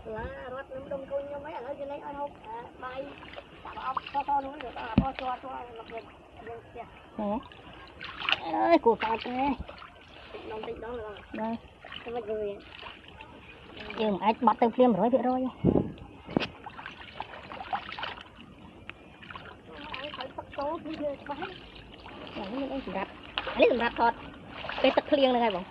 là rót nấm đông coi nhau mấy ở đây lấy ăn hộp bay chả ốc to nữa rồi to nó lên nè ơi của phạt nè tịnh đó là đây cái người chừng ai bắt từ phim rồi vậy rồi số cái gì quá này nó rạp lấy rạp thọt cái tật liêng này ngay bông